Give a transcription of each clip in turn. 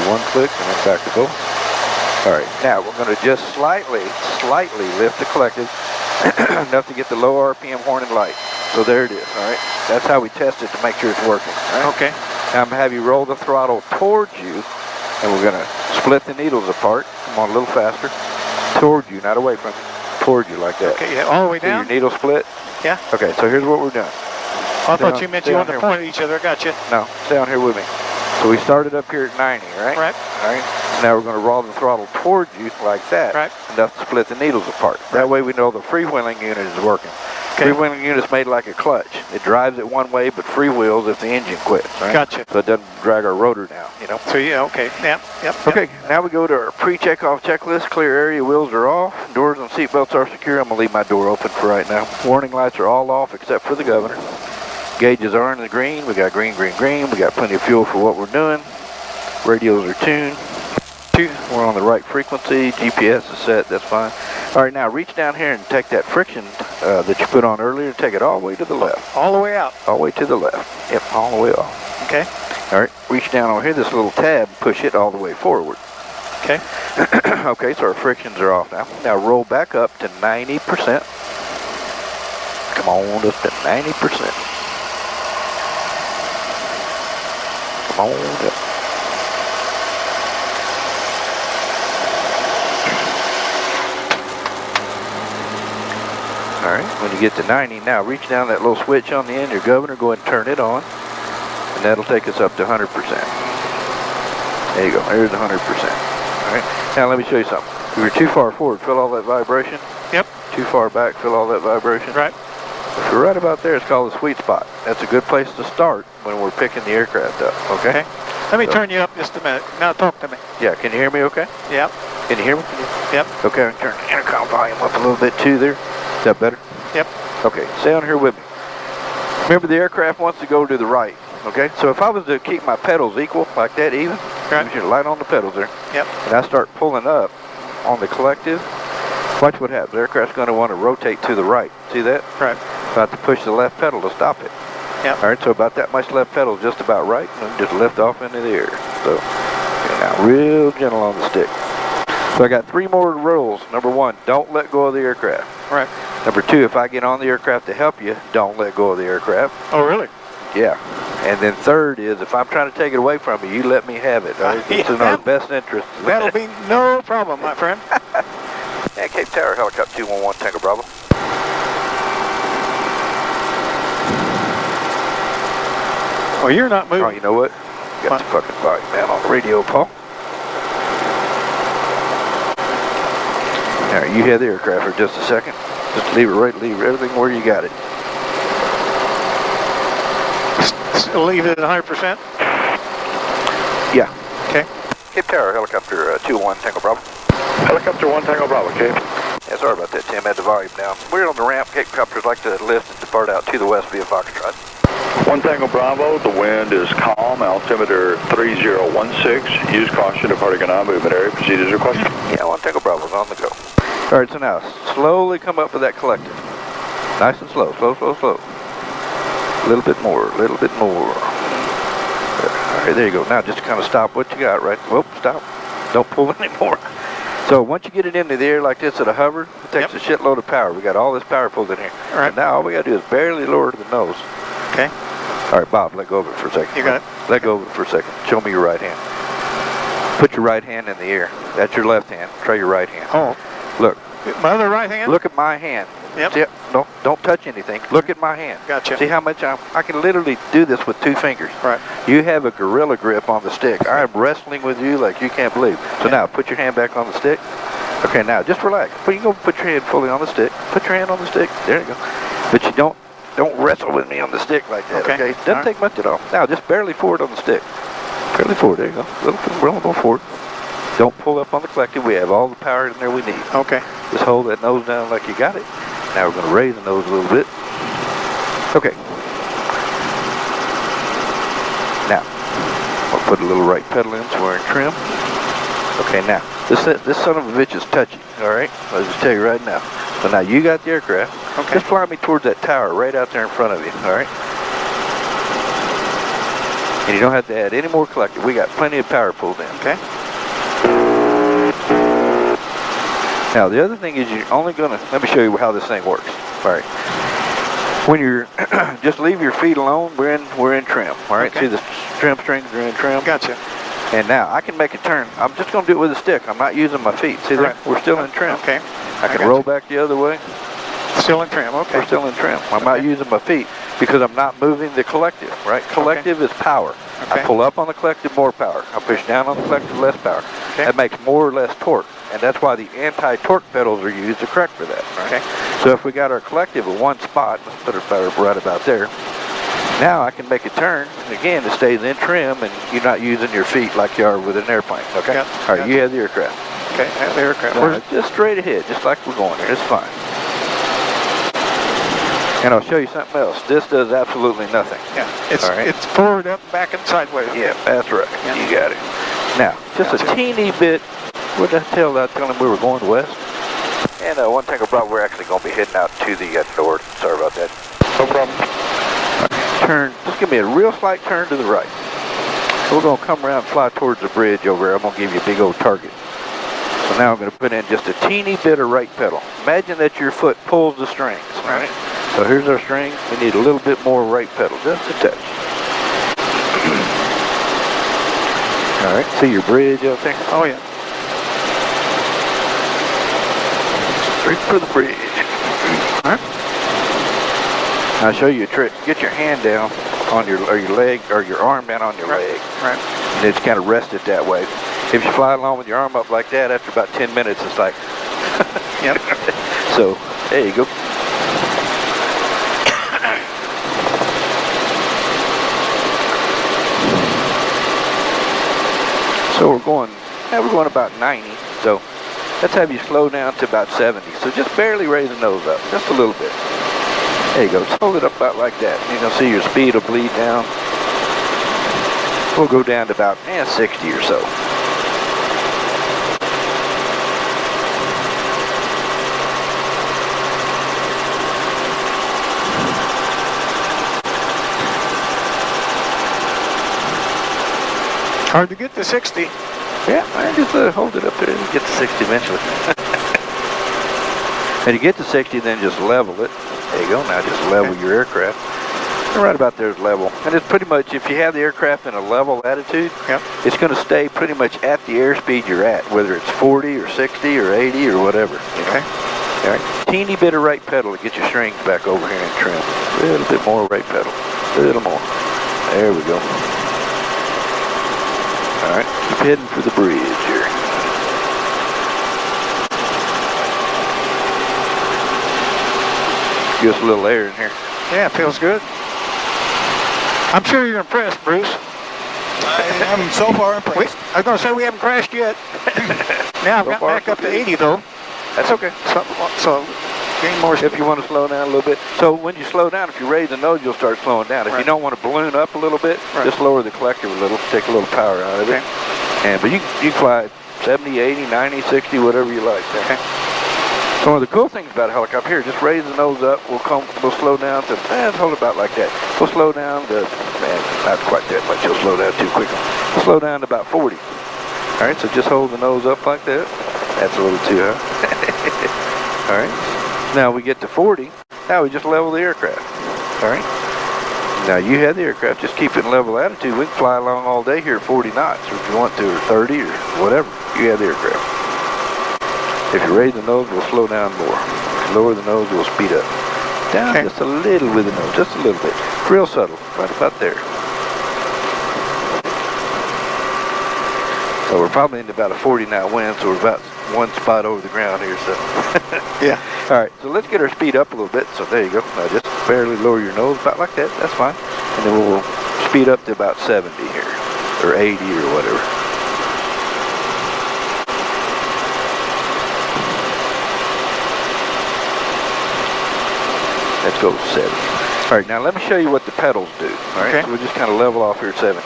one click and then back to go. All right, now we're going to just slightly lift the collective enough to get the low RPM horn and light. So there it is, all right? That's how we test it to make sure it's working, all right? Okay. Now I'm going to have you roll the throttle towards you, and we're going to split the needles apart. Come on, a little faster. Towards you, not away from you. Towards you like that. Okay, yeah, all the way down? So your needle split? Yeah. Okay, so here's what we're doing. I thought you meant you wanted to point at each other. Gotcha. No, stay on here with me. So we started up here at 90, right? Right. All right. Now we're going to roll the throttle towards you like that. Right. Enough to split the needles apart. That way we know the freewheeling unit is working. Okay. Freewheeling unit's made like a clutch. It drives it one way, but freewheels if the engine quits. Right? Gotcha. So it doesn't drag our rotor down, you know? So yeah, okay. Yep. Okay, now we go to our pre-checkoff checklist. Clear area, wheels are off. Doors and seat belts are secure. I'm going to leave my door open for right now. Warning lights are all off except for the governor. Gauges are in the green. We got green, green, green. We got plenty of fuel for what we're doing. Radios are tuned. We're on the right frequency. GPS is set. That's fine. All right, now reach down here and take that friction that you put on earlier and take it all the way to the left. All the way out? All the way to the left. Yep, all the way off. Okay. All right, reach down over here, this little tab, push it all the way forward. Okay. Okay, so our frictions are off now. Now roll back up to 90%. Come on up to 90%. Come on up. All right, when you get to 90, now reach down that little switch on the end, your governor, go ahead and turn it on, and that'll take us up to 100%. There you go, there's 100%. All right, now let me show you something. If you're too far forward, feel all that vibration? Yep. Too far back, feel all that vibration? Right. If you're right about there, it's called the sweet spot. That's a good place to start when we're picking the aircraft up, okay? Let me turn you up just a minute. Now talk to me. Yeah, can you hear me okay? Yep. Can you hear me? Yep. Okay, I'm turning the intercom volume up a little bit too there. Is that better? Yep. Okay, stay on here with me. Remember, the aircraft wants to go to the right, okay? So if I was to keep my pedals equal, like that even, right. You should light on the pedals there. Yep. And I start pulling up on the collective, watch what happens. The aircraft's going to want to rotate to the right. See that? Right. I have to push the left pedal to stop it. Yep. All right, so about that much left pedal is just about right, and just lift off into the air. So, now real gentle on the stick. So I got 3 more rules. Number 1, don't let go of the aircraft. Right. Number 2, if I get on the aircraft to help you, don't let go of the aircraft. Oh, really? Yeah. And then 3rd is, if I'm trying to take it away from you, you let me have it. Right? It's in our best interest. That'll be no problem, my friend. Yeah, Cape Tower, helicopter 211, Tango Bravo. Oh, you're not moving. Oh, you know what? Got the fucking volume down on the radio, Paul. All right, you have the aircraft for just a second. Just leave everything where you got it. Leave it at 100%? Yeah. Okay. Cape Tower, helicopter 201, Tango Bravo. Helicopter 1, Tango Bravo, Cape. Yeah, sorry about that, Tim. Had the volume down. We're on the ramp. Helicopters like to lift and depart out to the west via Foxtrot. 1 Tango Bravo, the wind is calm, altimeter 3016. Use caution, departing on movement area. Proceed as requested. Yeah, 1 Tango Bravo's on the go. All right, so now slowly come up with that collective. Nice and slow, slow, slow, slow. A little bit more, a little bit more. All right, there you go. Now just kind of stop what you got, right? Whoop, stop. Don't pull anymore. So once you get it into the air like this at a hover, it takes a shitload of power. We got all this power pulled in here. All right. And now all we got to do is barely lower to the nose. Okay. All right, Bob, let go of it for a second. You got it. Let go of it for a second. Show me your right hand. Put your right hand in the air. That's your left hand. Try your right hand. Oh. Look. My other right hand? Look at my hand. Yep. See, don't touch anything. Look at my hand. Gotcha. See how much I can literally do this with 2 fingers. Right. You have a gorilla grip on the stick. I am wrestling with you like you can't believe. So now put your hand back on the stick. Okay, now just relax. You can go put your hand fully on the stick. Put your hand on the stick. There you go. But you don't wrestle with me on the stick like that. Okay. Doesn't take much at all. Now just barely forward on the stick. Barely forward. There you go. Little forward. Don't pull up on the collective. We have all the power in there we need. Okay. Just hold that nose down like you got it. Now we're going to raise the nose a little bit. Okay. Now, I'll put a little right pedal in so we're in trim. Okay, now, this son of a bitch is touchy, all right? I'll just tell you right now. So now you got the aircraft. Okay. Just fly me towards that tower right out there in front of you, all right? And you don't have to add any more collective. We got plenty of power pulled in. Okay. Now the other thing is you're only gonna, let me show you how this thing works. All right. When you're, just leave your feet alone, we're in trim. All right, Okay. see the trim strings are in trim. Gotcha. And now I can make a turn. I'm just gonna do it with a stick. I'm not using my feet. See there? Right. We're still in trim. Okay. I can roll back the other way. Still in trim, okay. We're still in trim. I'm not using my feet because I'm not moving the collective, right? Collective is power. Okay. I pull up on the collective, more power. I push down on the collective, less power. Okay. That makes more or less torque. And that's why the anti-torque pedals are used to correct for that, right? Okay. So if we got our collective at one spot, let's put it right about there. Now I can make a turn, and again, it stays in trim, and you're not using your feet like you are with an airplane, okay? Yep. All right, you have the aircraft. Okay, I have the aircraft. Now, just straight ahead, just like we're going here, it's fine. And I'll show you something else. This does absolutely nothing. Yeah, it's, all right? it's forward, up, back, and sideways. Yeah, that's right. Yeah. You got it. Now, just a teeny bit, what the hell did I tell him we were going west? And one thing about, we're actually going to be heading out to the north. Sorry about that. No problem. Turn, just give me a real slight turn to the right. We're going to come around and fly towards the bridge over there. I'm going to give you a big old target. So now I'm going to put in just a teeny bit of right pedal. Imagine that your foot pulls the strings, all right? So here's our string. We need a little bit more right pedal, just a touch. All right, see your bridge out there? Oh, yeah. Straight for the bridge. All right. I'll show you a trick. Get your hand down on your leg, or your arm down on your leg. Right. And then just kind of rest it that way. If you fly along with your arm up like that, after about 10 minutes, it's like, Yep. So, there you go. So we're going about 90. So let's have you slow down to about 70. So just barely raise the nose up, just a little bit. There you go. Just hold it up about like that. You're gonna see your speed will bleed down. We'll go down to about 60 or so. Hard to get to 60. Yeah, I just hold it up there and get to 60 eventually. And you get to 60, then just level it. There you go. Now just level your aircraft. And right about there is level. And it's pretty much, if you have the aircraft in a level attitude, it's going to stay pretty much at the airspeed you're at, whether it's 40 or 60 or 80 or whatever. You know? All right. Teeny bit of right pedal to get your strings back over here and trim. A little bit more right pedal. A little more. There we go. All right, keep heading for the bridge here. Give us a little air in here. Yeah, it feels good. I'm sure you're impressed, Bruce. I am so far impressed. I was going to say we haven't crashed yet. Now I've got back up to 80 though. That's okay. So gain more speed. If you want to slow down a little bit. So when you slow down, if you raise the nose, you'll start slowing down. If you don't want to balloon up a little bit, just lower the collective a little, take a little power out of it. And but you can fly 70, 80, 90, 60, whatever you like. Okay. So one of the cool things about a helicopter here, just raise the nose up. We'll slow down to, hold it about like that. We'll slow down to, not quite that much. You'll slow down too quickly. We'll slow down to about 40. All right, so just hold the nose up like that. That's a little too high. All right. Now we get to 40. Now we just level the aircraft. All right. Now you have the aircraft. Just keep it in level attitude. We can fly along all day here at 40 knots, or if you want to, or 30, or whatever. You have the aircraft. If you raise the nose, we'll slow down more. If you lower the nose, we'll speed up. Down just a little with the nose, just a little bit. Real subtle, right about there. So we're probably in about a 40 knot wind, so we're about one spot over the ground here. So yeah. All right, so let's get our speed up a little bit. So there you go. Now just barely lower your nose, about like that. That's fine. And then we'll speed up to about 70 here, or 80 or whatever. Let's go 70. All right, now let me show you what the pedals do. All right, so we'll just kind of level off here at 70.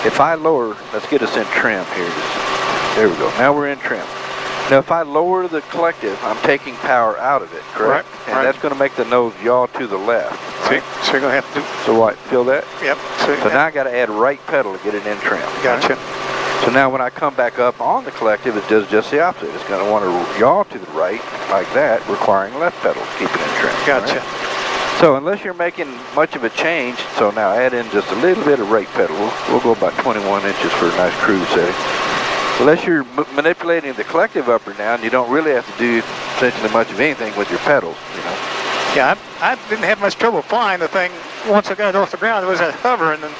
If I lower, let's get us in trim here. There we go. Now we're in trim. Now, if I lower the collective, I'm taking power out of it, correct? Right, And right. that's going to make the nose yaw to the left. See, so you're going to have to do... So what, feel that? Yep. So now I got to add right pedal to get it in trim. Gotcha. Right? So now when I come back up on the collective, it does just the opposite. It's going to want to yaw to the right, like that, requiring left pedal to keep it in trim. Gotcha. Right? So unless you're making much of a change, so now add in just a little bit of right pedal. We'll go about 21 inches for a nice cruise setting. Unless you're manipulating the collective up or down, you don't really have to do essentially much of anything with your pedals, you know. Yeah, I didn't have much trouble flying the thing once I got it off the ground. It was hovering. And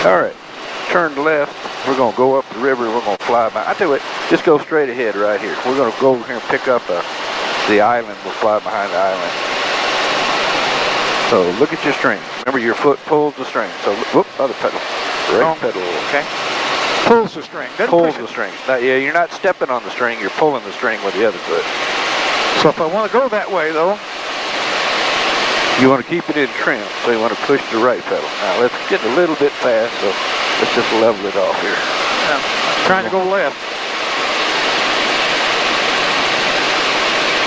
all right, turn left. We're going to go up the river. We're going to fly by. I tell you what, just go straight ahead right here. We're going to go over here and pick up the island. We'll fly behind the island. So look at your string. Remember, your foot pulls the string. So, whoop, other pedal. Right pedal. Okay. Pulls the string. Pulls the string. Now, yeah, you're not stepping on the string. You're pulling the string with the other foot. So if I want to go that way, though, you want to keep it in trim, so you want to push the right pedal. Now let's get a little bit fast, so let's just level it off here. I'm trying to go left.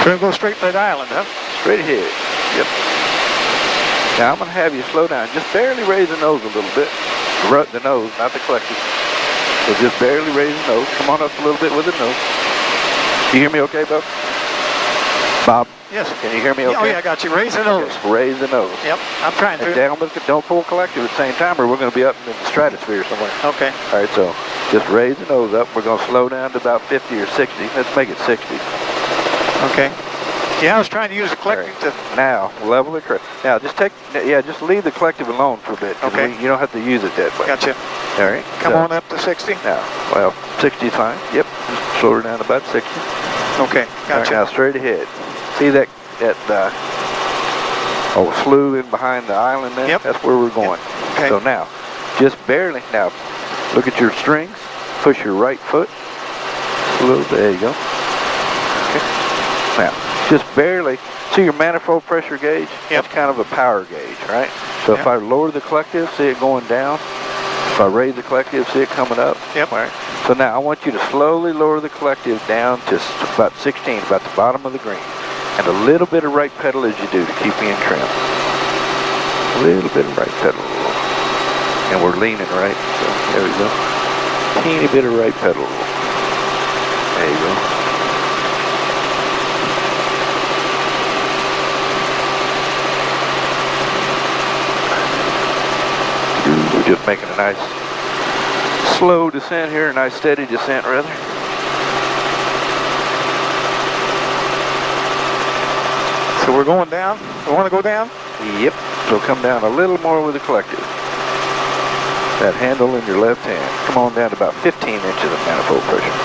Trying to go straight to that island, huh? Straight ahead. Yep. Now I'm going to have you slow down. Just barely raise the nose a little bit. The nose, not the collective. So just barely raise the nose. Come on up a little bit with the nose. You hear me okay, Bob? Bob? Yes. Can you hear me okay? Oh, yeah, I got you. Raise the nose. Okay. Raise the nose. Yep, I'm trying to. And down with the, don't pull collective at the same time, or we're going to be up in the stratosphere somewhere. Okay. All right, so just raise the nose up. We're going to slow down to about 50 or 60. Let's make it 60. Okay. Yeah, I was trying to use the collective to... Now, level the correct. Now, just just leave the collective alone for a bit. Okay. You don't have to use it that way. Gotcha. All right. Come on up to 60. Now, well, 60 is fine. Yep. Just slow her down to about 60. Okay, gotcha. Right, now, straight ahead. See that slough in behind the island there? Yep. That's where we're going. Yep. Okay. So now, just barely. Now, look at your strings. Push your right foot. A little. There you go. Okay. Now, just barely. See your manifold pressure gauge? Yep. That's kind of a power gauge, right? So if I lower the collective, see it going down. If I raise the collective, see it coming up. Yep. All right. So now I want you to slowly lower the collective down to about 16, about the bottom of the green. And a little bit of right pedal as you do to keep me in trim. A little bit of right pedal. And we're leaning right. So there we go. Teeny bit of right pedal. There you go. We're just making a nice slow descent here, a nice steady descent rather. So we're going down? We want to go down? Yep. So come down a little more with the collective. That handle in your left hand. Come on down to about 15 inches of manifold pressure.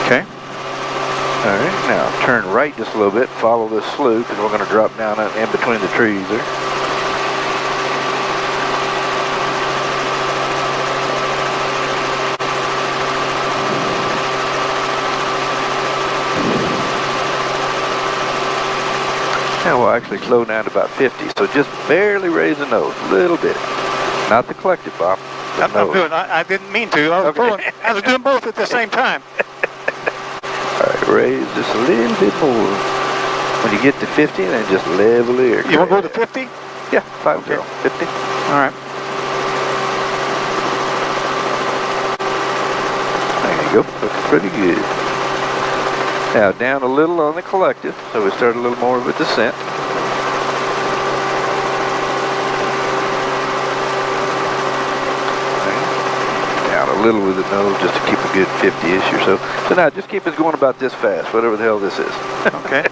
Okay. All right. Now turn right just a little bit. Follow this slough because we're going to drop down in between the trees there. Now we'll actually slow down to about 50, so just barely raise the nose, a little bit. Not the collective, Bob. I'm doing. I didn't mean to. I was pulling. I was doing both at the same time. All right, raise just a little bit more. When you get to 50, then just level the aircraft. You want to go to 50? Yeah, 50. Okay. 50. All right. There you go. Looks pretty good. Now down a little on the collective, so we start a little more of a descent. Down a little with the nose just to keep a good 50-ish or so. So now just keep us going about this fast, whatever the hell this is. Okay.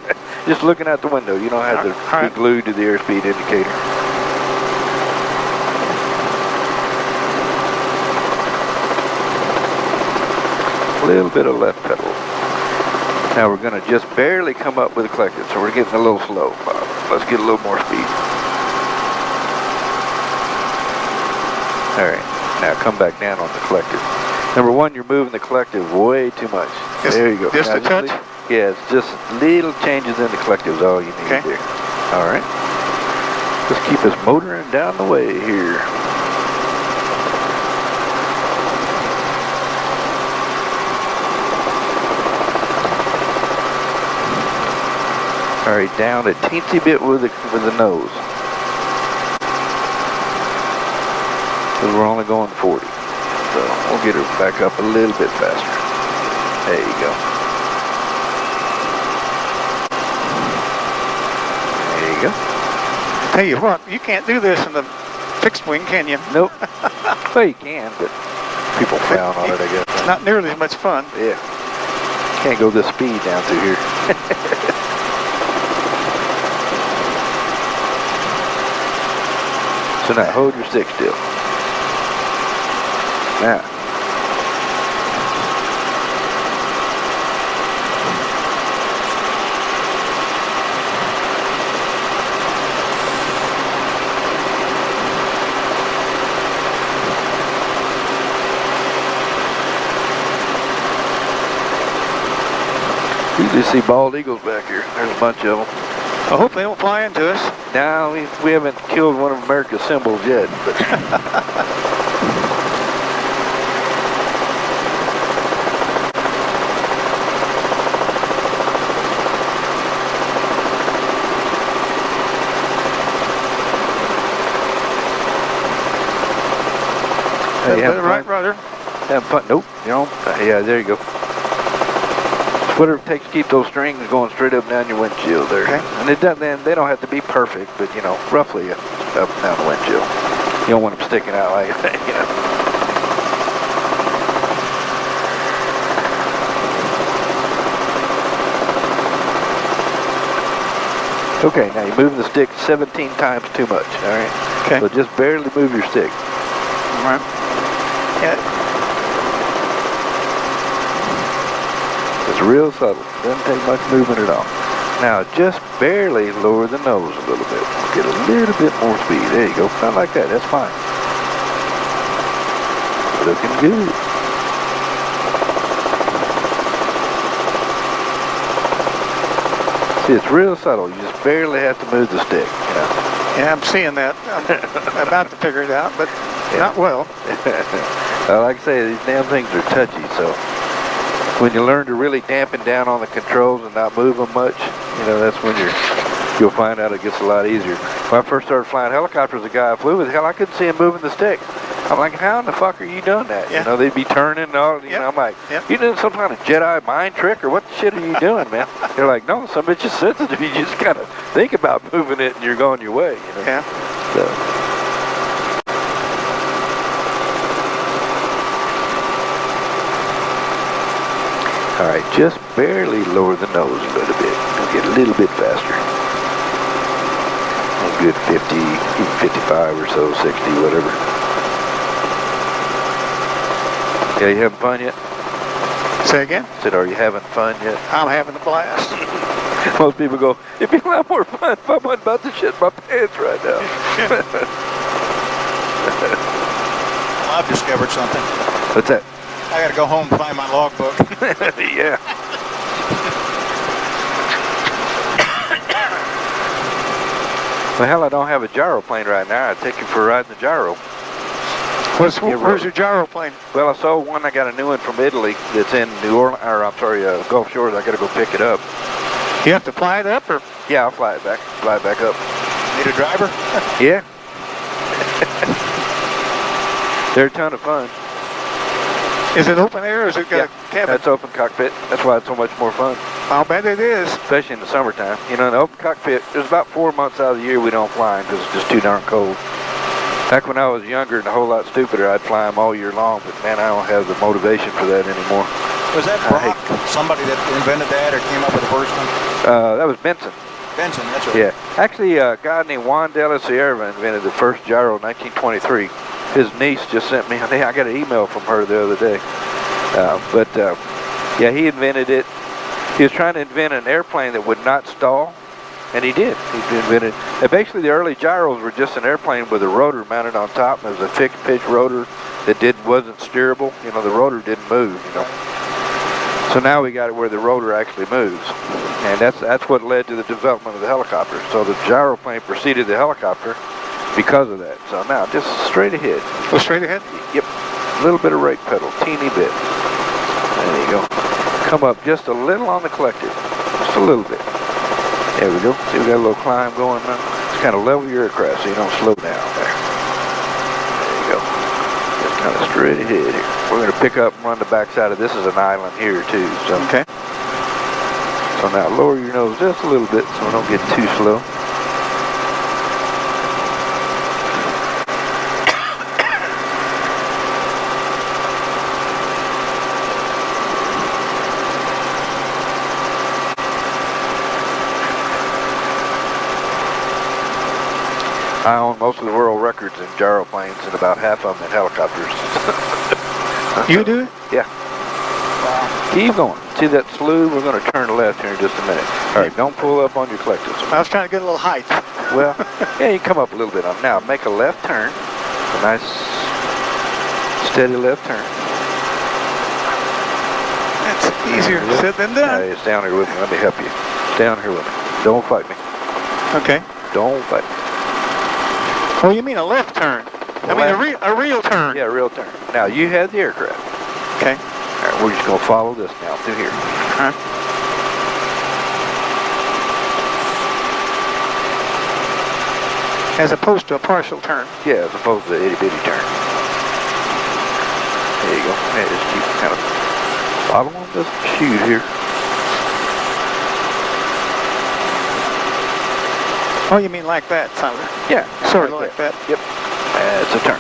Just looking out the window. You don't have to be glued to the airspeed indicator. A little bit of left pedal. Now we're going to just barely come up with the collective, so we're getting a little slow, Bob. Let's get a little more speed. All right, now come back down on the collective. Number one, you're moving the collective way too much. There you go. Just a touch? Yeah, it's just little changes in the collective is all you need there. All right. Just keep us motoring down the way here. All right, down a teensy bit with the nose. Because we're only going 40. So we'll get her back up a little bit faster. There you go. There you go. Tell you what, you can't do this in the fixed wing, can you? Nope. Well, you can, but people frown on it, I guess. It's not nearly as much fun. Yeah. Can't go this speed down through here. So now hold your stick still. Now. You just see bald eagles back here. There's a bunch of them. I hope they don't fly into us. No, we haven't killed one of America's symbols yet. But hey, right, brother. Have fun. Nope. You know. Yeah, there you go. Whatever it takes to keep those strings going straight up and down your windshield there. Okay. And it doesn't. They don't have to be perfect, but you know, roughly up and down the windshield. You don't want them sticking out like that, you know. Okay, now you're moving the stick 17 times too much. All right. Okay. So just barely move your stick. All right. Yeah. It's real subtle. Doesn't take much movement at all. Now just barely lower the nose a little bit. Get a little bit more speed. There you go. Not like that. That's fine. Looking good. See, it's real subtle. You just barely have to move the stick. You know? Yeah, I'm seeing that. I'm about to figure it out, but not well. Like I say, these damn things are touchy, so when you learn to really dampen down on the controls and not move them much, you know, that's when you'll find out it gets a lot easier. When I first started flying helicopters, the guy I flew with, hell, I couldn't see him moving the stick. I'm like, how in the fuck are you doing that? Yeah. You know, they'd be turning and all, you know, I'm like, you doing some kind of Jedi mind trick or what the shit are you doing, man? They're like, no, some bitch is sensitive. You just kind of think about moving it and you're going your way, you know? Yeah. So. All right, just barely lower the nose a little bit. It'll get a little bit faster. A good 50, even 55 or so, 60, whatever. Yeah, you having fun yet? Say again? I said, are you having fun yet? I'm having a blast. Most people go, it'd be a lot more fun if I wasn't about to shit my pants right now. Well, I've discovered something. What's that? I gotta go home and find my logbook. Yeah. Well, hell, I don't have a gyroplane right now. I'd take you for a ride in the gyro. Where's your gyroplane? Well, I saw one. I got a new one from Italy that's in New Orleans, or I'm sorry, Gulf Shores. I got to go pick it up. You have to fly it up, or? Yeah, I'll fly it back. Fly it back up. Need a driver? Yeah. They're a ton of fun. Is it open air, or is it got a cabin? That's open cockpit. That's why it's so much more fun. I'll bet it is. Especially in the summertime. You know, in the open cockpit, there's about 4 months out of the year we don't fly because it's just too darn cold. Back when I was younger and a whole lot stupider, I'd fly them all year long, but man, I don't have the motivation for that anymore. Was that Brock, somebody that invented that or came up with the first one? That was Benson. Benson, that's right. Yeah. Actually, a guy named Juan de la Sierra invented the first gyro in 1923. His niece just sent me, I got an email from her the other day. Yeah, he invented it. He was trying to invent an airplane that would not stall, and he did. He invented, and basically the early gyros were just an airplane with a rotor mounted on top, and it was a fixed pitch rotor that wasn't steerable. You know, the rotor didn't move, you know. So now we got it where the rotor actually moves, and that's what led to the development of the helicopter. So the gyroplane preceded the helicopter because of that. So now just straight ahead. Go straight ahead? Yep. A little bit of rake pedal, teeny bit. There you go. Come up just a little on the collector, just a little bit. There we go. See, we got a little climb going now. Just kind of level your aircraft so you don't slow down there. There you go. Just kind of straight ahead here. We're going to pick up and run the backside of this is an island here too. So. Okay. So now lower your nose just a little bit so we don't get too slow. I own most of the world records in gyroplanes and about half of them in helicopters. You do? Yeah. Wow. Keep going. See that slough? We're going to turn left here in just a minute. All right, don't pull up on your collectives. I was trying to get a little height. Well, yeah, you can come up a little bit on. Now, make a left turn. A nice, steady left turn. That's easier said than done. It's down here with me. Let me help you. Down here with me. Don't fight me. Okay. Don't fight me. Oh, you mean a left turn? I mean a real turn. Yeah, a real turn. Now, you have the aircraft. Okay. All right, we're just going to follow this now through here. Huh? As opposed to a partial turn. Yeah, as opposed to the itty-bitty turn. There you go. Yeah, just keep kind of following this chute here. Oh, you mean like that, Sander? Yeah. Sort of like that. Yep. That's a turn.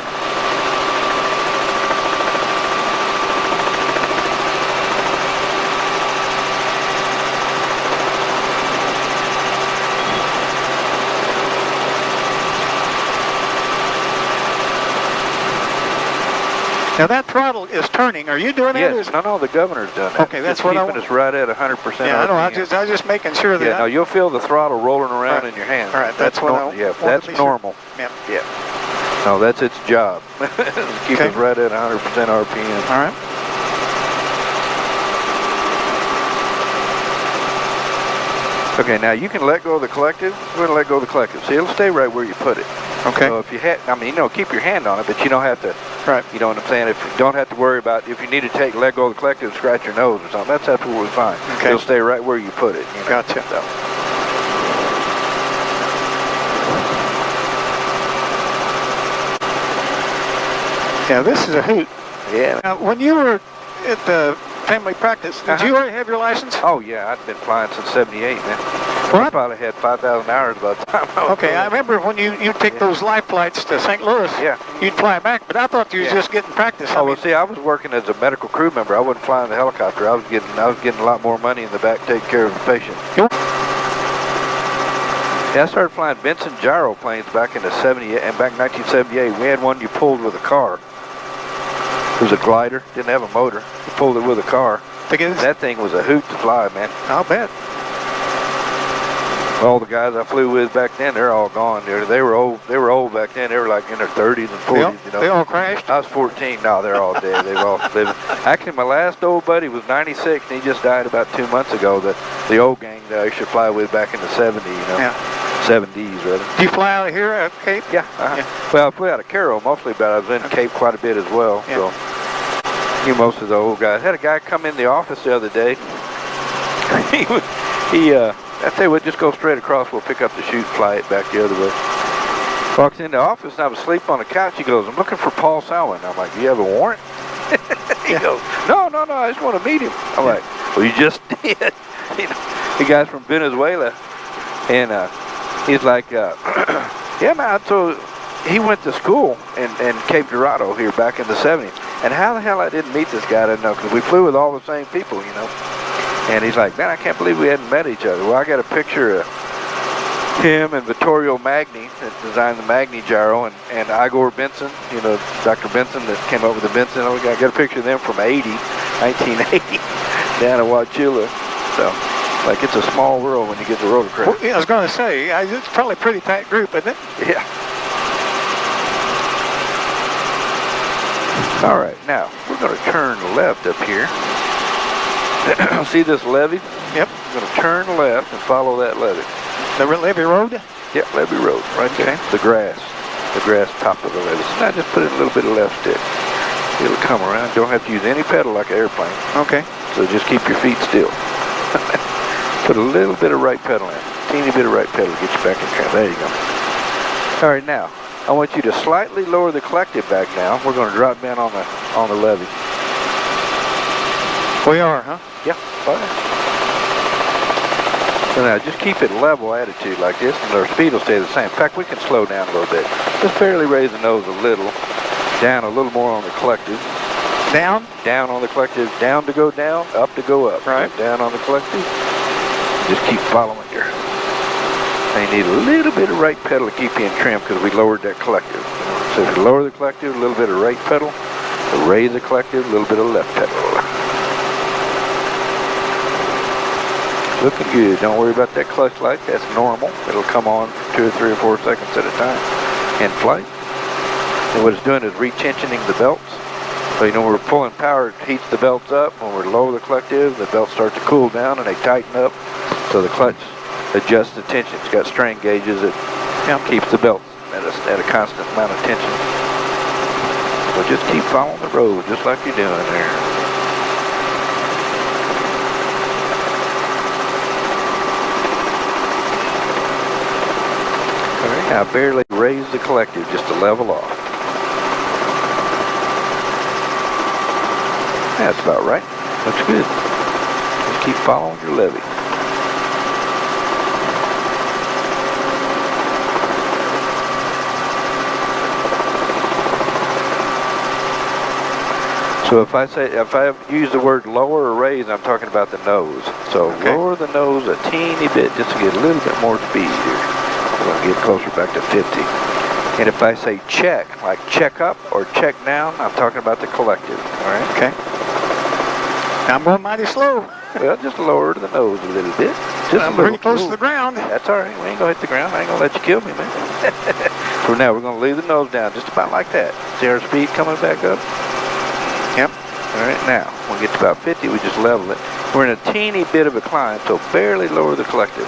Now that throttle is turning. Are you doing that? Yes. No, the governor's done that. Okay, that's what I want. Keeping us right at 100%. Yeah, I know. I was just making sure that. Yeah, no, you'll feel the throttle rolling around in your hand. All right, that's what I yeah, that's normal. Sure. Yeah. No, that's its job. Keep us right at 100% RPM. All right. Okay, now you can let go of the collective. We're going to let go of the collective. See, it'll stay right where you put it. Okay. So if you had, I mean, keep your hand on it, but you don't have to. Right. You know what I'm saying? If you don't have to worry about if you need to let go of the collective, scratch your nose or something. That's absolutely fine. Okay. It'll stay right where you put it. You know? Gotcha. So. Yeah, this is a hoot. Yeah. Now, when you were at the family practice, did you already have your license? Oh, yeah. I've been flying since '78, man. What? I probably had 5,000 hours by the time I was Okay, I remember when you take those life flights to St. Louis, you'd fly back, but I thought you was just getting practice. Oh, well, see, I was working as a medical crew member. I wasn't flying the helicopter. I was getting a lot more money in the back taking care of the patient. Yep. Yeah, I started flying Benson gyroplanes back in the 78, and back in 1978, we had one you pulled with a car. It was a glider, didn't have a motor. You pulled it with a car. That thing was a hoot to fly, man. I'll bet. All the guys I flew with back then, they're all gone. They were old. They were old back then. They were like in their 30s and 40s. You know. They all crashed? I was 14. No, they're all dead. They've all lived. Actually, my last old buddy was 96, and he just died about 2 months ago. The old gang that I used to fly with back in the 70s, you know. Yeah. 70s, rather. Do you fly out of here at Cape? Yeah. Well, I flew out of Cairo mostly, but I was in Cape quite a bit as well. Yeah. So I knew most of the old guys. I had a guy come in the office the other day. I tell you what, just go straight across. We'll pick up the chute, fly it back the other way. Walks in the office, and I was asleep on the couch. He goes, "I'm looking for Paul Salmon." I'm like, "Do you have a warrant?" He goes, No, I just want to meet him. I'm like, "Well, you just did." You know, the guy's from Venezuela, and he's like, "Yeah, man." So he went to school in Cape Girardeau here back in the 70s. And how the hell I didn't meet this guy, I didn't know, because we flew with all the same people, you know. And he's like, "Man, I can't believe we hadn't met each other." Well, I got a picture of him and Vittorio Magni that designed the Magni gyro, and Igor Benson, you know, Dr. Benson that came up with the Benson. I got a picture of them from 1980, down in Wauchula. So, like, it's a small world when you get to rotorcraft. Well, yeah, I was going to say, it's probably a pretty tight group, isn't it? Yeah. All right, now, we're going to turn left up here. See this levee? Yep. We're going to turn left and follow that levee. The levee road? Yep, levee road, right there. The grass top of the levee. So now just put in a little bit of left stick. It'll come around. Don't have to use any pedal like an airplane. Okay. So just keep your feet still. Put a little bit of right pedal in. Teeny bit of right pedal to get you back in trim. There you go. All right, now, I want you to slightly lower the collective back now. We're going to drop down on the levee. We are, huh? Yeah, fine. So now just keep it level attitude like this and our speed will stay the same. In fact, we can slow down a little bit. Just barely raise the nose a little. Down a little more on the collective. Down? Down on the collective. Down to go down, up to go up. Right. Down on the collective. Just keep following your. And you need a little bit of right pedal to keep you in trim because we lowered that collective. So if you lower the collective, a little bit of right pedal. Raise the collective, a little bit of left pedal. Looking good. Don't worry about that clutch light. That's normal. It'll come on for 2 or 3 or 4 seconds at a time in flight. And what it's doing is retensioning the belts. So you know when we're pulling power, it heats the belts up. When we're low the collective, the belts start to cool down and they tighten up. So the clutch adjusts the tension. It's got strain gauges that keeps the belts at a constant amount of tension. So just keep following the road just like you're doing there. Now barely raise the collective just to level off. That's about right. Looks good. Just keep following your levee. So if I use the word lower or raise, I'm talking about the nose. So lower the nose a teeny bit just to get a little bit more speed here. We're going to get closer back to 50. And if I say check, like check up or check down, I'm talking about the collective. All right? Okay. I'm going mighty slow. Well, just lower the nose a little bit. Just I'm pretty close to the ground. That's all right. We ain't going to hit the ground. I ain't going to let you kill me, man. For now, we're going to leave the nose down just about like that. See our speed coming back up? Yep. All right, now, when we get to about 50, we just level it. We're in a teeny bit of a climb, so barely lower the collective.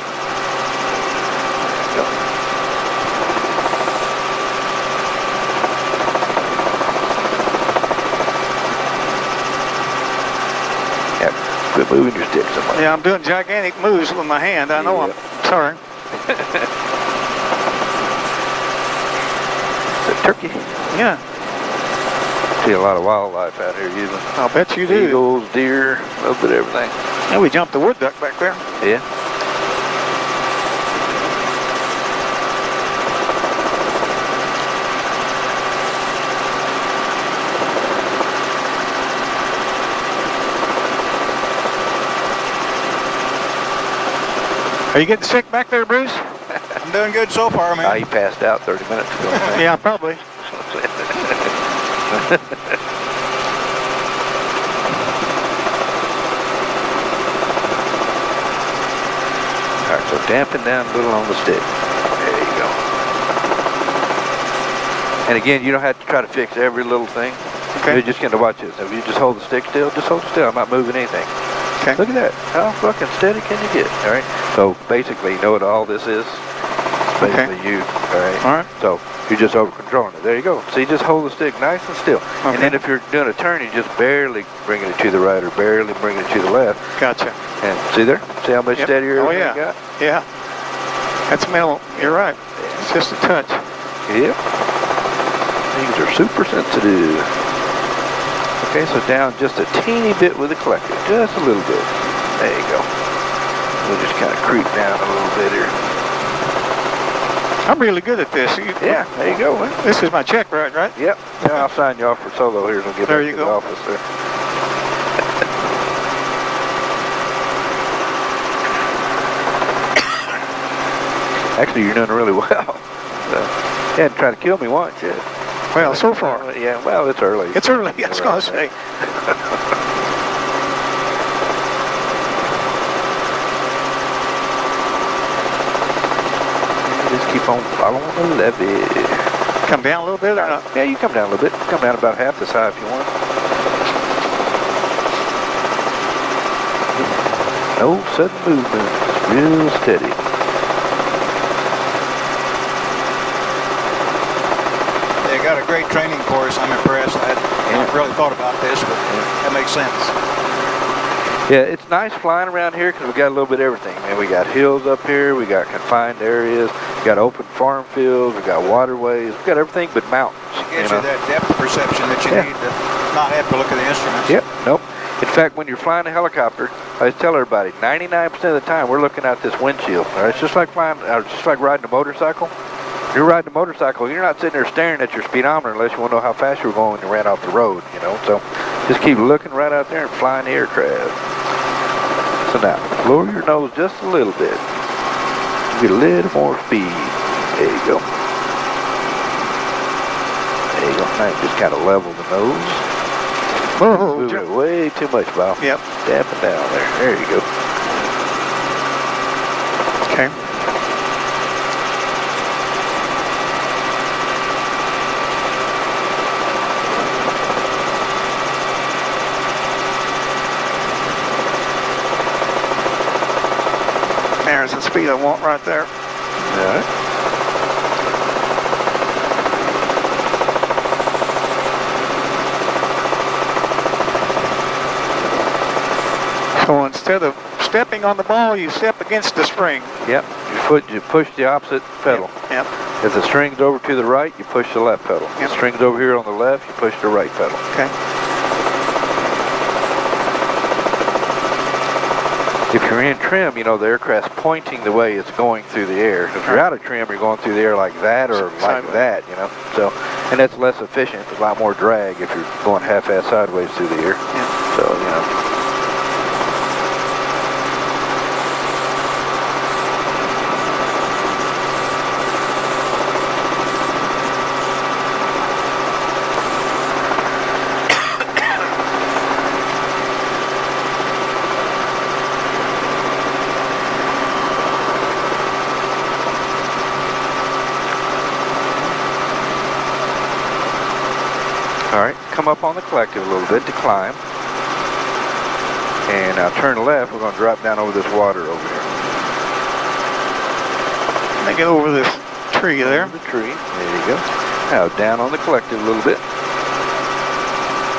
Quit moving your stick somewhere. Yeah, I'm doing gigantic moves with my hand. I know. I'm sorry. It's a turkey. Yeah. See a lot of wildlife out here using. I'll bet you do. Eagles, deer, a little bit of everything. Yeah, we jumped the wood duck back there. Yeah. Are you getting sick back there, Bruce? I'm doing good so far, man. He passed out 30 minutes ago. Yeah, probably. All right, so dampen down a little on the stick. There you go. And again, you don't have to try to fix every little thing. Okay. You're just going to watch this. If you just hold the stick still, just hold it still. I'm not moving anything. Okay. Look at that. How fucking steady can you get? All right. So basically, you know what all this is? Basically you. All right. All right. So you're just over controlling it. There you go. So you just hold the stick nice and still. Okay. And then if you're doing a turn, you just barely bringing it to the right or barely bringing it to the left. Gotcha. And see there? See how much steadier oh, yeah. you got? Yeah. That's mental. You're right. It's just a touch. Yep. Things are super sensitive. Okay, so down just a teeny bit with the collective, just a little bit. There you go. We'll just kind of creep down a little bit here. I'm really good at this. Yeah, there you go, man. This is my check ride, right? Yep. Now I'll sign you off for solo here and we'll get There back you to go. the office there. Actually, you're doing really well. You hadn't tried to kill me once yet. Well, so far. Yeah, well, it's early. It's early, I was going to say. Just keep on following the levee. Come down a little bit or not? Yeah, you come down a little bit. Come down about half this high if you want. No sudden movement. It's real steady. They got a great training course. I'm impressed. I hadn't really thought about this, but that makes sense. Yeah, it's nice flying around here because we got a little bit of everything, man. We got hills up here, we got confined areas, we got open farm fields, we got waterways, we got everything but mountains. It gives you that depth perception that you need to not have to look at the instruments. Yep, nope. In fact, when you're flying a helicopter, I always tell everybody, 99% of the time we're looking at this windshield. All right? It's just like flying, just like riding a motorcycle. You're riding a motorcycle, you're not sitting there staring at your speedometer unless you want to know how fast you were going when you ran off the road, you know. So just keep looking right out there and flying the aircraft. So now, lower your nose just a little bit. Get a little more speed. There you go. There you go. Now just kind of level the nose. Whoa, moving it way too much, Bob. Yep. Dampen down there. There you go. Okay. There's the speed I want right there. All right. So instead of stepping on the ball, you step against the string. Yep. You push the opposite pedal. Yep. If the string's over to the right, you push the left pedal. If the string's over here on the left, you push the right pedal. Okay. If you're in trim, you know, the aircraft's pointing the way it's going through the air. If you're out of trim, you're going through the air like that or like that, you know. So, and that's less efficient. There's a lot more drag if you're going half-ass sideways through the air. Yeah. So, you know. Alright, come up on the collective a little bit to climb. And now turn left, we're going to drop down over this water over here. Let me get over this tree there. Over the tree, there you go. Now down on the collective a little bit.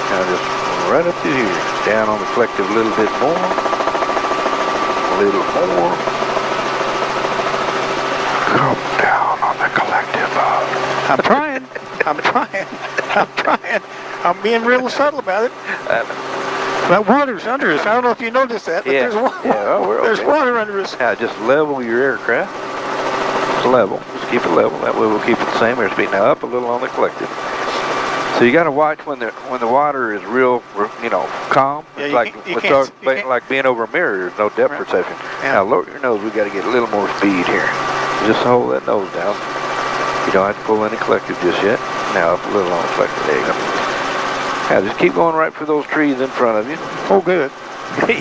Now just right up to here. Down on the collective a little bit more. A little more. Come down on the collective. I'm trying. I'm trying. I'm trying. I'm being real subtle about it. That water's under us. I don't know if you noticed that, but there's water. Yeah, there's water under us. Now just level your aircraft. Just level. Just keep it level. That way we'll keep it the same airspeed. Now up a little on the collective. So you got to watch when the water is real, you know, calm. Yeah, It's like being over a mirror. There's no depth perception. Yeah. Now lower your nose. We got to get a little more speed here. Just hold that nose down. You don't have to pull any collective just yet. Now up a little on the collective. There you go. Now just keep going right for those trees in front of you. Oh, good.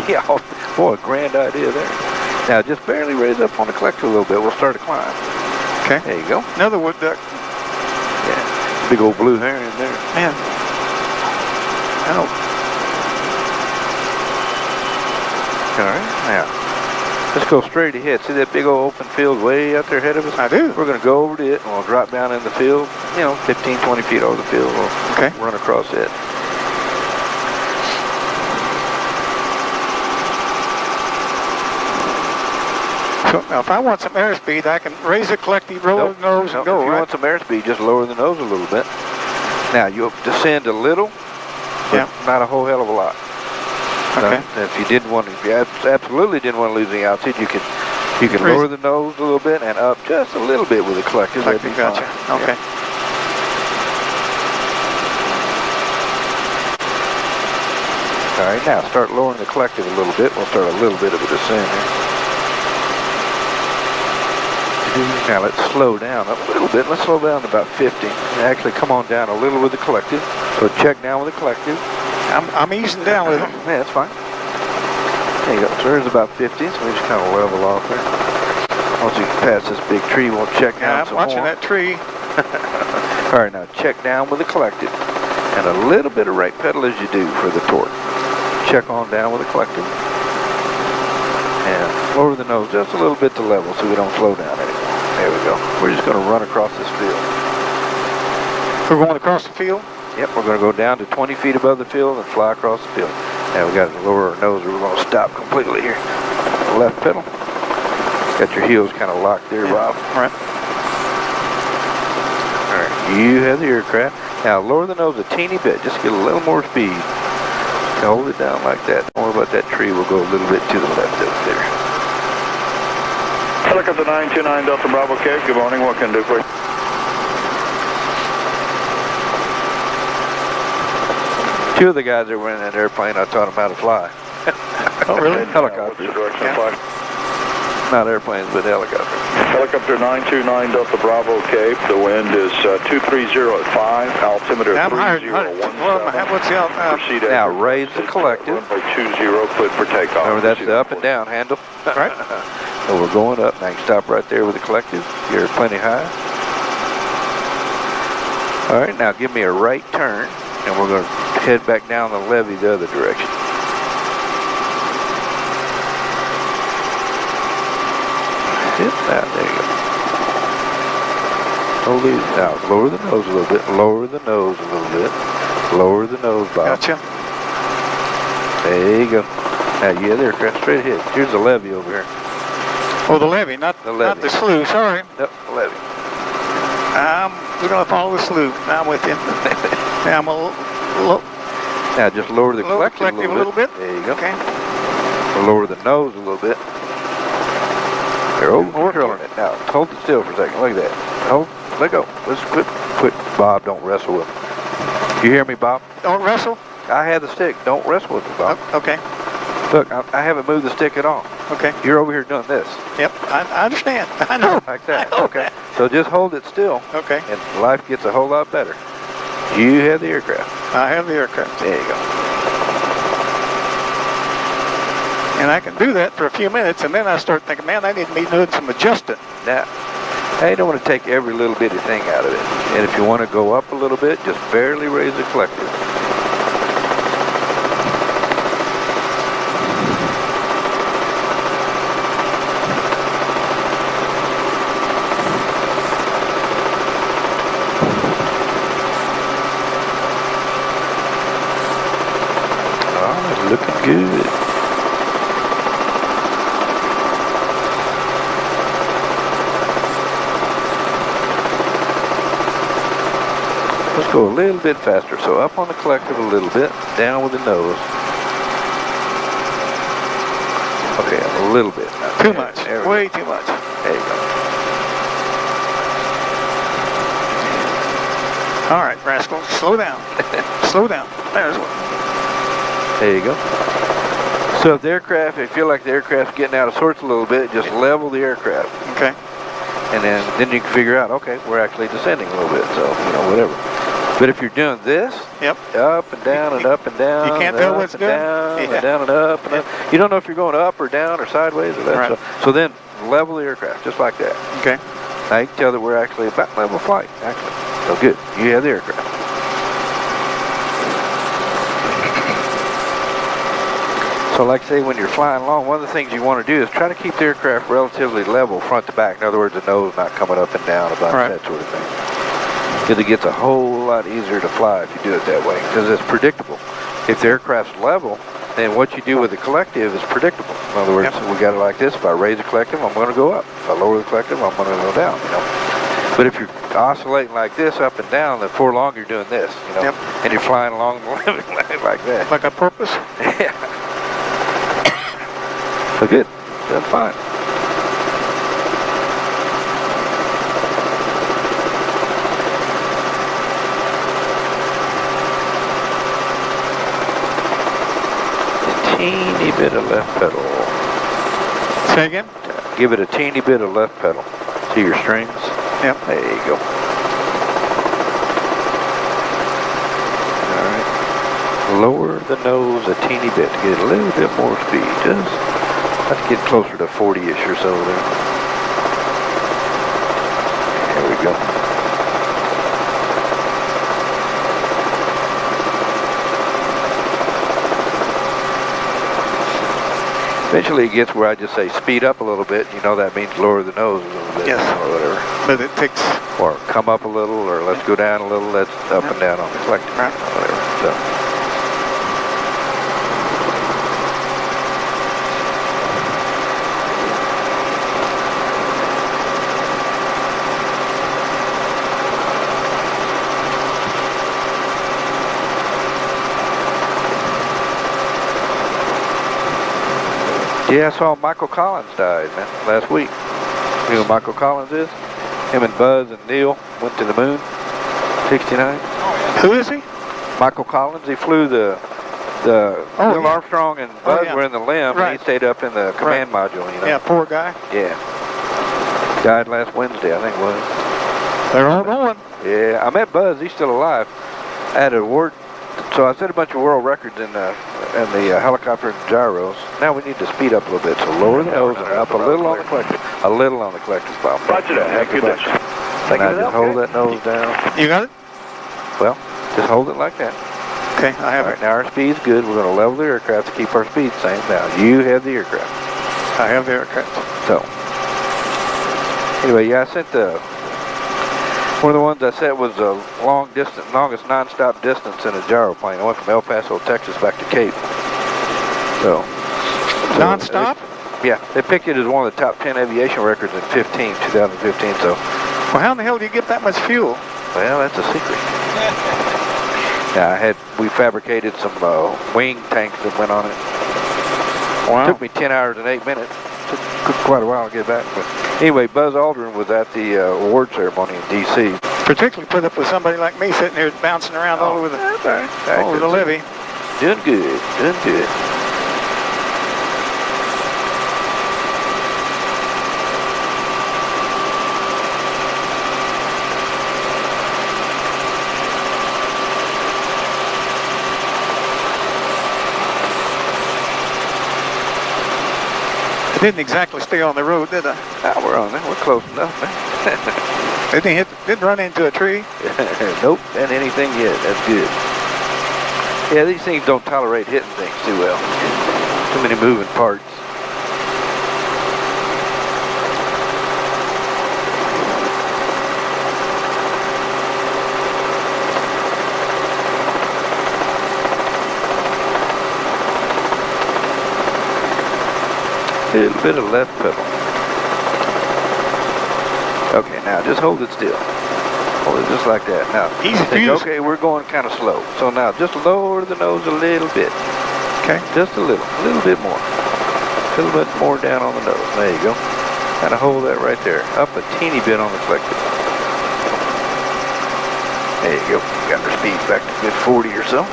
Yeah, boy, grand idea there. Now just barely raise up on the collective a little bit. We'll start to climb. Okay. There you go. Another wood duck. Yeah, big old blue heron in there. Man. Ow. All right, now. Let's go straight ahead. See that big old open field way out there ahead of us? I do. We're going to go over to it and we'll drop down in the field, you know, 15, 20 feet over the field. We'll run across it. So now if I want some airspeed, I can raise the collective, lower the nose, and go, If you want some airspeed, just lower the nose a little bit. Now, you'll descend a little, but not a whole hell of a lot. Okay. If you absolutely didn't want to lose the altitude, you could lower the nose a little bit and up just a little bit with the collective. Gotcha. Okay. All right, now start lowering the collective a little bit. We'll start a little bit of a descent here. Now let's slow down a little bit. Let's slow down to about 50. And actually come on down a little with the collective. So check down with the collective. I'm easing down with them. Yeah, that's fine. There you go. So there's about 50, so we just kind of level off there. Once you pass this big tree, we'll check down some more. I'm watching that tree. All right, now check down with the collective. And a little bit of right pedal as you do for the torque. Check on down with the collective. And lower the nose just a little bit to level so we don't slow down anymore. There we go. We're just going to run across this field. We're going across the field? Yep, we're going to go down to 20 feet above the field and fly across the field. Now we got to lower our nose or we're going to stop completely here. Left pedal. Got your heels kind of locked there, Bob. All right. Alright, you have the aircraft. Now lower the nose a teeny bit, just get a little more speed. Hold it down like that. Don't worry about that tree, we'll go a little bit to the left of it there. Helicopter 929 Delta Bravo Cape, good morning, what can I do for you? Two of the guys that were in that airplane, I taught them how to fly. Oh, really? Helicopters. What's the direction of flight? Not airplanes, but helicopters. Helicopter 929 Delta Bravo Cape, the wind is 230 at 5, altimeter 3017. What's the Proceed now raise the collective. Runway 20, cleared for takeoff. Remember that's the up and down handle. Right. So we're going up. Now you can stop right there with the collective. You're plenty high. All right, now give me a right turn, and we're going to head back down the levee the other direction. Now, there you go. Hold these. Now, lower the nose a little bit. Lower the nose a little bit. Lower the nose, Bob. Gotcha. There you go. Now, yeah, there, straight ahead. Here's the levee over here. Oh, the levee, not the slough. Sorry. Nope, the levee. We're going to follow the slough. I'm with you. Now, I'm now, just lower the collective a little bit. There you go. Okay. We'll lower the nose a little bit. They're over-controlling it. Now, hold it still for a second. Look at that. Hold. Let go. Let's quit. Bob, don't wrestle with me. You hear me, Bob? Don't wrestle? I have the stick. Don't wrestle with me, Bob. Okay. Look, I haven't moved the stick at all. Okay. You're over here doing this. Yep, I understand. I know. Like that. Okay. So just hold it still. Okay. And life gets a whole lot better. You have the aircraft. I have the aircraft. There you go. And I can do that for a few minutes, and then I start thinking, man, I need to be doing some adjusting. Now, I don't want to take every little bitty thing out of it. And if you want to go up a little bit, just barely raise the collective. Oh, it's looking good. Let's go a little bit faster. So up on the collective a little bit, down with the nose. Okay, a little bit. Too much. Way too much. There you go. All right, rascal, slow down. Slow down. There's one. There you go. So if the aircraft, if you feel like the aircraft's getting out of sorts a little bit, just level the aircraft. Okay. And then you can figure out, okay, we're actually descending a little bit, so, you know, whatever. But if you're doing this, yep, up and down and up and down, you can't tell what's doing. And down and up and up. You don't know if you're going up or down or sideways or that. Right. So then level the aircraft just like that. Okay. Now you can tell that we're actually about level flight, actually. So good. You have the aircraft. So like I say, when you're flying along, one of the things you want to do is try to keep the aircraft relatively level front to back. In other words, the nose not coming up and down about that sort of thing. Because it gets a whole lot easier to fly if you do it that way, because it's predictable. If the aircraft's level, then what you do with the collective is predictable. In other words, we got it like this. If I raise the collective, I'm going to go up. If I lower the collective, I'm going to go down, you know. But if you're oscillating like this up and down, then for long you're doing this, you know, and you're flying along the living line like that. Like a porpoise? Yeah. So good. Done fine. Teeny bit of left pedal. Say again? Give it a teeny bit of left pedal. See your strings? Yep. There you go. All right. Lower the nose a teeny bit to get a little bit more speed. Just let's get closer to 40-ish or so there. There we go. Eventually it gets where I just say speed up a little bit. You know that means lower the nose a little bit. Yes. Or whatever. But it takes... Or come up a little, or let's go down a little. That's up and down on the collective. Whatever. So. Yeah, I saw Michael Collins died, man, last week. You know who Michael Collins is? Him and Buzz and Neil went to the moon, 69. Who is he? Michael Collins, he flew the Neil Armstrong and Buzz were in the limb, and he stayed up in the command module, you know? Yeah, poor guy. Yeah. Died last Wednesday, I think it was. They're all going. Yeah, I met Buzz, he's still alive. I had an award, so I set a bunch of world records in the helicopter and gyros. Now we need to speed up a little bit, so lower the nose and up a little on the collector. A little on the collector spot. Roger that. Heck, good. Now just hold that nose down. You got it? Well, just hold it like that. Okay, I have it. All right, now our speed's good. We're going to level the aircraft to keep our speed same. Now, you have the aircraft. I have the aircraft. So, anyway, yeah, I sent one of the ones I sent was a longest non-stop distance in a gyroplane. I went from El Paso, Texas back to Cape. So non-stop? Yeah, they picked it as one of the top 10 aviation records in 2015, so. Well, how in the hell do you get that much fuel? Well, that's a secret. Yeah, we fabricated some wing tanks that went on it. Wow. It took me 10 hours and 8 minutes. Took quite a while to get back. But anyway, Buzz Aldrin was at the award ceremony in D.C. Particularly put up with somebody like me sitting here bouncing around all over the levee. Doing good, doing good. Didn't exactly stay on the road, did I? Ah, we're on there. We're close enough, man. Didn't run into a tree? Nope, and anything yet. That's good. Yeah, these things don't tolerate hitting things too well. Too many moving parts. A little bit of left pedal. Okay, now just hold it still. Hold it just like that. Now, okay, we're going kind of slow. So now just lower the nose a little bit. Okay. Just a little bit more. A little bit more down on the nose. There you go. Kind of hold that right there. Up a teeny bit on the collector. There you go. Got our speed back to good 40 or so.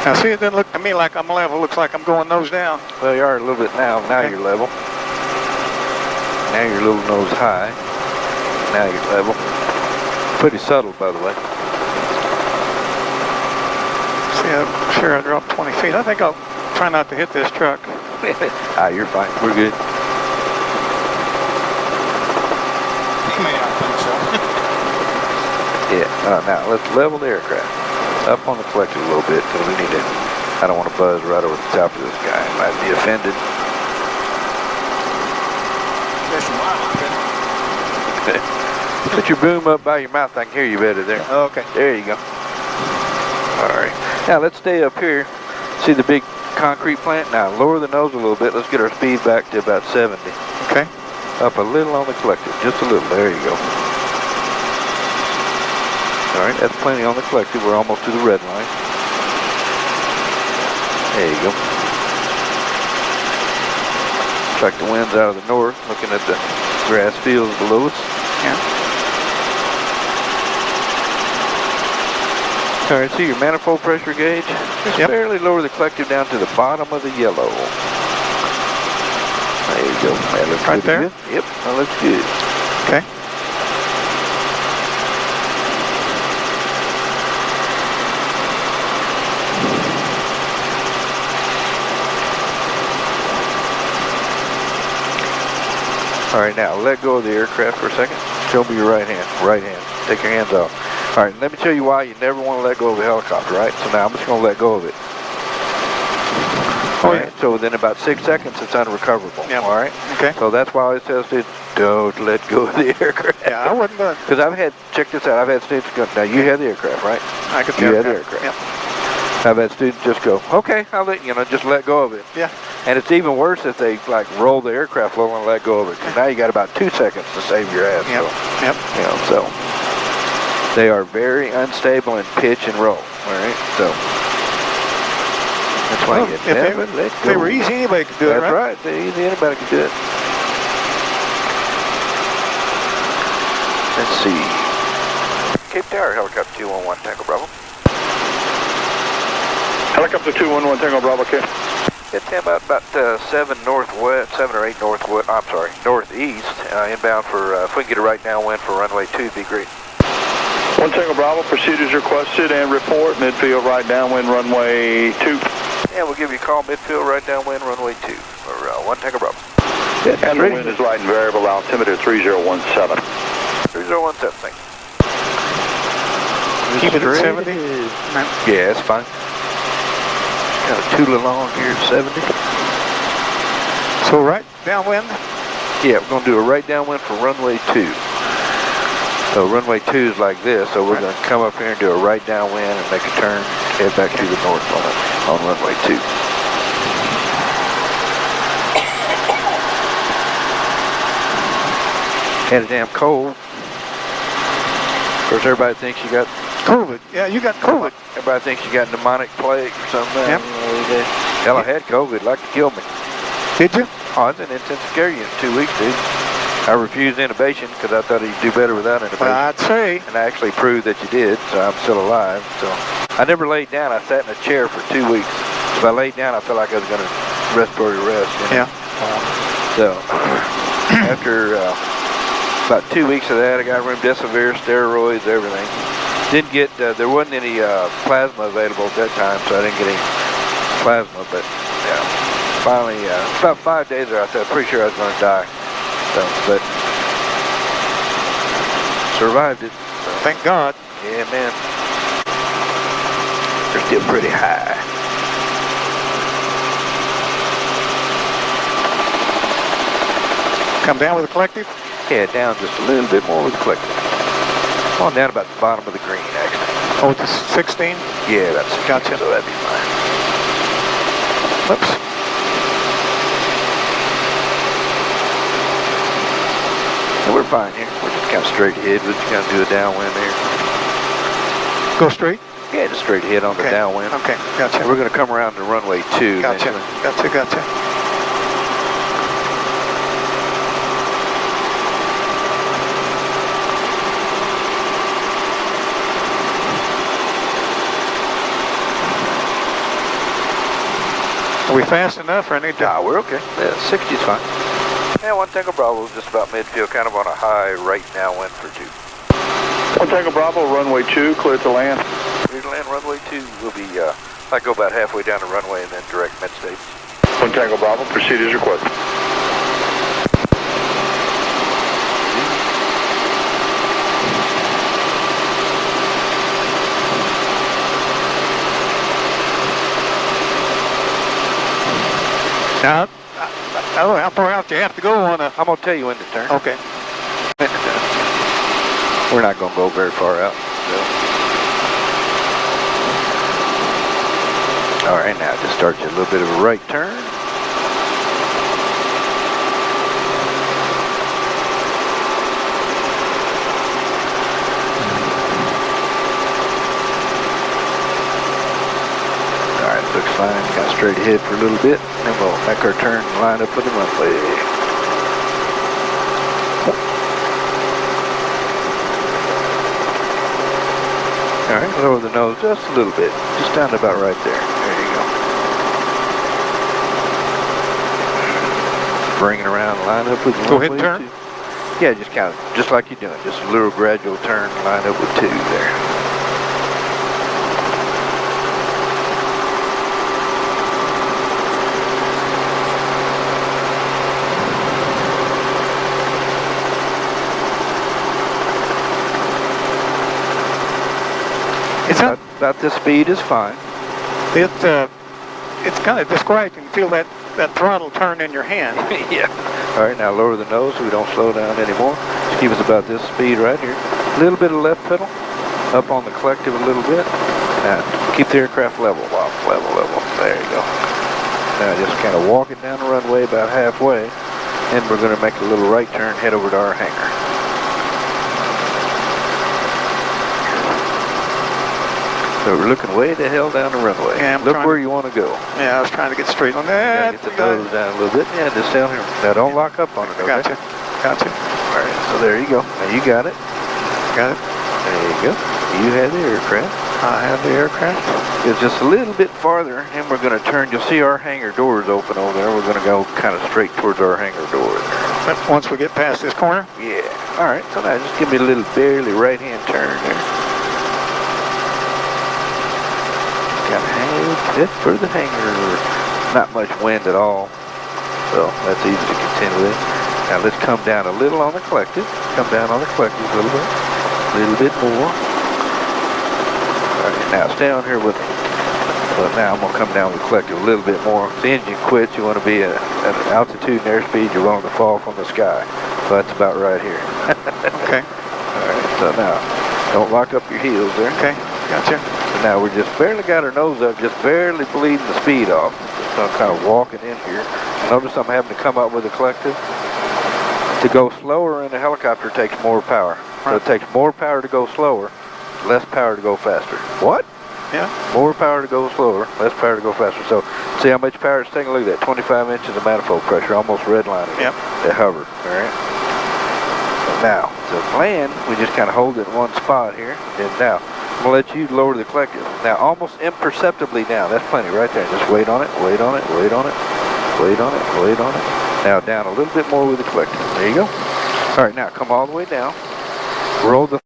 Now see, it doesn't look to me like I'm level. Looks like I'm going nose down. Well, you are a little bit now. Now you're level. Now you're a little nose high. Now you're level. Pretty subtle, by the way. See, I'm sure I dropped 20 feet. I think I'll try not to hit this truck. You're fine. We're good. You may not think so. Yeah. Now let's level the aircraft. Up on the collector a little bit, because we need to, I don't want to buzz right over the top of this guy. He might be offended. There's some wildlife in it. Put your boom up by your mouth, I can hear you better there. Okay. There you go. All right. Now let's stay up here. See the big concrete plant? Now lower the nose a little bit. Let's get our speed back to about 70. Okay. Up a little on the collector, just a little. There you go. All right, that's plenty on the collector. We're almost to the red line. There you go. Track the winds out of the north, looking at the grass fields below us. Yeah. All right, see your manifold pressure gauge? Just barely lower the collective down to the bottom of the yellow. There you go. That looks right there? Good. Yep, that looks good. Okay. All right, now let go of the aircraft for a second. Show me your right hand. Right hand. Take your hands off. All right, let me tell you why you never want to let go of the helicopter, right? So now I'm just going to let go of it. All right, so within about 6 seconds, it's unrecoverable. Yeah. All right? Okay. So that's why it says to don't let go of the aircraft. Yeah, I wouldn't do it. Because check this out, I've had students go, now you have the aircraft, right? I could You have the aircraft. Yep. I've had students just go, okay, I'll let, just let go of it. Yeah. And it's even worse if they roll the aircraft low and let go of it. Because now you got about 2 seconds to save your ass. Yep. So, so they are very unstable in pitch and roll. All right. So Well, you if never let if they go. were easy, anybody could do That's it, right? right. They're easy, anybody can do it. Let's see. Cape Tower, helicopter 211, Tango Bravo. Helicopter 211 Tango Bravo, Cape. It's about 7 northwest, 7 or 8 northwest, I'm sorry, northeast, inbound for, if we can get a right downwind for runway 2, be great. 1 Tango Bravo, procedures requested and report, midfield right downwind runway 2. Yeah, we'll give you a call, midfield right downwind runway 2, for 1 Tango Bravo. And the wind is light and variable, altimeter 3017. 3017, thanks. Keep it at 70? Yeah, that's fine. Kind of tool along here at 70. So right downwind? Yeah, we're going to do a right downwind for runway 2. So runway 2 is like this, so we're going to come up here and do a right downwind and make a turn, head back to the north on runway 2. Had a damn cold. Of course, everybody thinks you got COVID. Yeah, you got COVID. Everybody thinks you got pneumonic plague or something. Yep. Hell, I had COVID, like to kill me. Did you? Oh, I was in intensive care unit 2 weeks, dude. I refused intubation because I thought you'd do better without intubation. Well, I'd say. And I actually proved that you did, so I'm still alive. So I never laid down. I sat in a chair for 2 weeks. If I laid down, I felt like I was going to respiratory rest. You know? Yeah. So after about 2 weeks of that, I got remdesivir, steroids, everything. Didn't get, there wasn't any plasma available at that time, so I didn't get any plasma, but yeah. Finally, about 5 days ago, I said, I'm pretty sure I was going to die. So, but survived it. So. Thank God. Yeah, man. They're still pretty high. Come down with the collective? Yeah, down just a little bit more with the collective. On down about the bottom of the green, actually. Oh, it's 16? Yeah, that's Gotcha. So that'd be fine. Oops. And we're fine here. We're just kind of straight ahead. We're just going to do a downwind there. Go straight? Yeah, just straight ahead on the downwind. Okay, gotcha. And we're going to come around to runway 2. Gotcha, eventually. gotcha. Are we fast enough or I need to? Nah, we're okay. Yeah, 60 is fine. Yeah, 1 Tango Bravo is just about midfield, kind of on a high right downwind for 2. 1 Tango Bravo, runway 2, clear to land. Clear to land, runway 2. We'll be, I go about halfway down the runway and then direct mid-state. 1 Tango Bravo, procedures requested. Now, I don't know how far out you have to go on a... I'm going to tell you when to turn. Okay. We're not going to go very far out. So. All right, now just start you a little bit of a right turn. All right, looks fine. Got straight ahead for a little bit, and then we'll make our turn and line up with the runway. All right, lower the nose just a little bit, just down to about right there. There you go. Bring it around, line up with the Go ahead runway and turn. 2. Yeah, just kind of, just like you're doing, just a little gradual turn, line up with 2 there. About this speed is fine. It's kind of disquiet. You can feel that throttle turn in your hand. Yeah. All right, now lower the nose so we don't slow down anymore. Just keep us about this speed right here. A little bit of left pedal, up on the collective a little bit. Now keep the aircraft level, level. There you go. Now just kind of walk it down the runway about halfway, and we're going to make a little right turn, head over to our hangar. So we're looking way the hell down the runway. Yeah, I'm Look trying where to- you want to go. Yeah, I was trying to get straight on that. Get the nose down a little bit. Yeah, just down here. Now don't lock up on it, okay? Gotcha. Gotcha. All right, so there you go. Now you got it. Got it. There you go. You have the aircraft. I have the aircraft. It's just a little bit farther, and we're going to turn. You'll see our hangar doors open over there. We're going to go kind of straight towards our hangar door there. But once we get past this corner? Yeah. All right, so now just give me a little barely right-hand turn there. Got to head for the hangar. Not much wind at all, so that's easy to contend with. Now let's come down a little on the collective. Come down on the collective a little bit. A little bit more. All right, now stay on here with me. But now I'm going to come down with the collective a little bit more. If the engine quits, you want to be at an altitude and airspeed, you're willing to fall from the sky. So that's about right here. Okay. All right, so now, don't lock up your heels there. Okay, gotcha. So now we're just barely got our nose up, just barely bleeding the speed off. So I'm kind of walking in here. Notice I'm having to come up with a collective. To go slower in a helicopter takes more power. So it takes more power to go slower, less power to go faster. What? Yeah. More power to go slower, less power to go faster. So see how much power it's taking? Look at that, 25 inches of manifold pressure, almost redlining. Yep. It hovered, all right? So now, to land, we just kind of hold it in one spot here. And now, I'm going to let you lower the collective. Now, almost imperceptibly down. That's plenty right there. Just wait on it, wait on it, wait on it, wait on it, wait on it. Now, down a little bit more with the collective. There you go. All right, now, come all the way down. Roll the